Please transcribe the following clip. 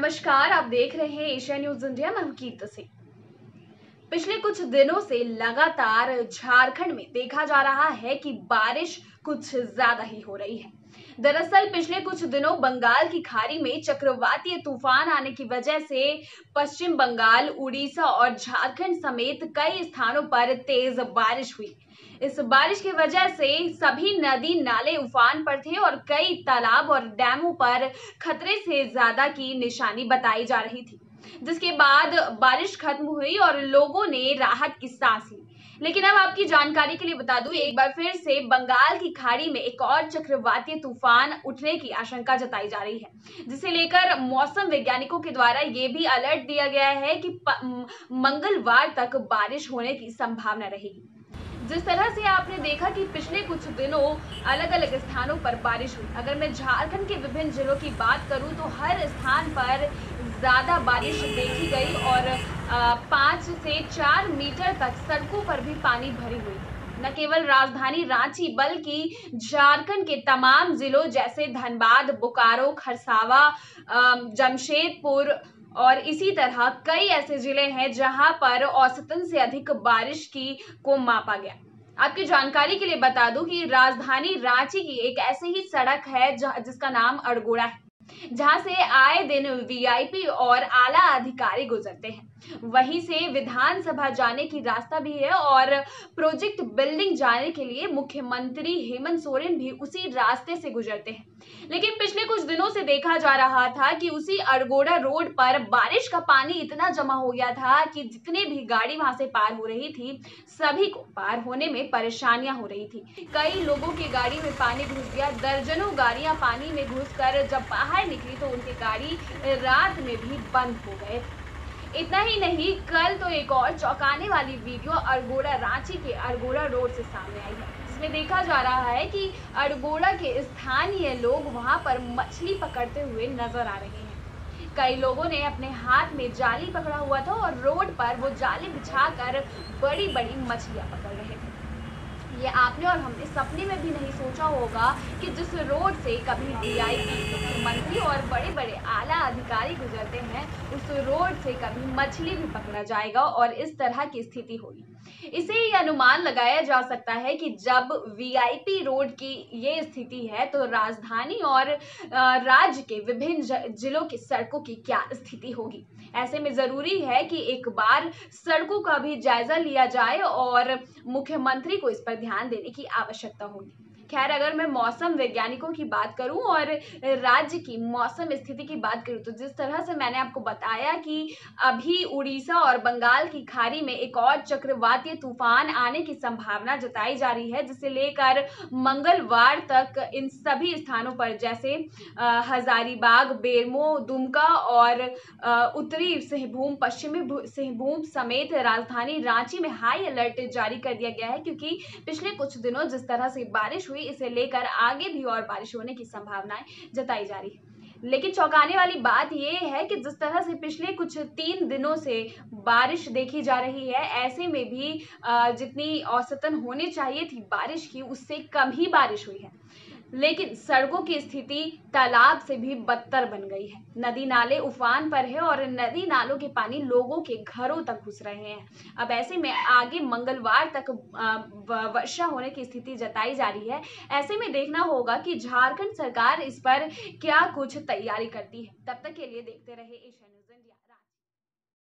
नमस्कार, आप देख रहे हैं एशिया न्यूज इंडिया। मैं हूं कीर्ति सिंह। पिछले कुछ दिनों से लगातार झारखंड में देखा जा रहा है कि बारिश कुछ ज्यादा ही हो रही है। दरअसल पिछले कुछ दिनों बंगाल की खाड़ी में चक्रवातीय तूफान आने की वजह से पश्चिम बंगाल, उड़ीसा और झारखंड समेत कई स्थानों पर तेज बारिश हुई। इस बारिश की वजह से सभी नदी नाले उफान पर थे और कई तालाब और डैमों पर खतरे से ज्यादा की निशानी बताई जा रही थी, जिसके बाद बारिश खत्म हुई और लोगों ने राहत की सांस ली। लेकिन अब आपकी जानकारी के लिए बता दूं, एक बार फिर से बंगाल की खाड़ी में एक और चक्रवातीय तूफान उठने की आशंका जताई जा रही है, जिसे लेकर मौसम वैज्ञानिकों के द्वारा ये भी अलर्ट दिया गया है कि मंगलवार तक बारिश होने की संभावना रहेगी। जिस तरह से आपने देखा कि पिछले कुछ दिनों अलग अलग स्थानों पर बारिश हुई, अगर मैं झारखंड के विभिन्न जिलों की बात करूं तो हर स्थान पर ज्यादा बारिश देखी गई और 5 से 4 मीटर तक सड़कों पर भी पानी भरी हुई। न केवल राजधानी रांची बल्कि झारखंड के तमाम जिलों जैसे धनबाद, बोकारो, खरसावा, जमशेदपुर और इसी तरह कई ऐसे जिले हैं जहां पर औसतन से अधिक बारिश को मापा गया। आपकी जानकारी के लिए बता दूं कि राजधानी रांची की एक ऐसी ही सड़क है जिसका नाम अड़गोड़ा है, जहां से आए दिन वीआईपी और आला अधिकारी गुजरते हैं। वहीं से विधानसभा जाने की रास्ता भी है और प्रोजेक्ट बिल्डिंग जाने के लिए मुख्यमंत्री हेमंत सोरेन भी उसी रास्ते से गुजरते हैं। लेकिन पिछले कुछ दिनों से देखा जा रहा था कि उसी अड़गोड़ा रोड पर बारिश का पानी इतना जमा हो गया था कि जितनी भी गाड़ी वहां से पार हो रही थी, सभी को पार होने में परेशानियां हो रही थी। कई लोगों की गाड़ी में पानी घुस गया, दर्जनों गाड़ियां पानी में घुसकर जब बाहर निकली तो उनकी गाड़ी रात में भी बंद हो गए। इतना ही नहीं, कल तो एक और चौंकाने वाली वीडियो अड़गोड़ा रांची के अड़गोड़ा रोड से सामने आई है, जिसमें देखा जा रहा है कि अड़गोड़ा के स्थानीय लोग वहां पर मछली पकड़ते हुए नजर आ रहे हैं। कई लोगों ने अपने हाथ में जाली पकड़ा हुआ था और रोड पर वो जाली बिछाकर बड़ी बड़ी मछलियां पकड़ रहे थे। ये आपने और हमने सपने में भी नहीं सोचा होगा कि जिस रोड से कभी वीआईपी, मुख्यमंत्री और बड़े बड़े आला अधिकारी गुजरते हैं, उस रोड से कभी मछली भी पकड़ा जाएगा और इस तरह की स्थिति होगी। इसे ये अनुमान लगाया जा सकता है कि जब वीआईपी रोड की ये स्थिति है तो राजधानी और राज्य के विभिन्न जिलों की सड़कों की क्या स्थिति होगी। ऐसे में जरूरी है कि एक बार सड़कों का भी जायजा लिया जाए और मुख्यमंत्री को इस पर ध्यान देने की आवश्यकता होगी। खैर, अगर मैं मौसम वैज्ञानिकों की बात करूं और राज्य की मौसम स्थिति की बात करूं तो जिस तरह से मैंने आपको बताया कि अभी उड़ीसा और बंगाल की खाड़ी में एक और चक्रवातीय तूफान आने की संभावना जताई जा रही है, जिसे लेकर मंगलवार तक इन सभी स्थानों पर जैसे हजारीबाग, बेरमो, दुमका और उत्तरी सिंहभूम, पश्चिमी सिंहभूम समेत राजधानी रांची में हाई अलर्ट जारी कर दिया गया है, क्योंकि पिछले कुछ दिनों जिस तरह से बारिश हुई, इसे लेकर आगे भी और बारिश होने की संभावनाएं जताई जा रही है। लेकिन चौंकाने वाली बात यह है कि जिस तरह से पिछले कुछ 3 दिनों से बारिश देखी जा रही है, ऐसे में भी जितनी औसतन होनी चाहिए थी बारिश की, उससे कम ही बारिश हुई है। लेकिन सड़कों की स्थिति तालाब से भी बदतर बन गई है। नदी नाले उफान पर है और नदी नालों के पानी लोगों के घरों तक घुस रहे हैं। अब ऐसे में आगे मंगलवार तक वर्षा होने की स्थिति जताई जा रही है। ऐसे में देखना होगा कि झारखंड सरकार इस पर क्या कुछ तैयारी करती है। तब तक के लिए देखते रहे एशिया न्यूज इंडिया।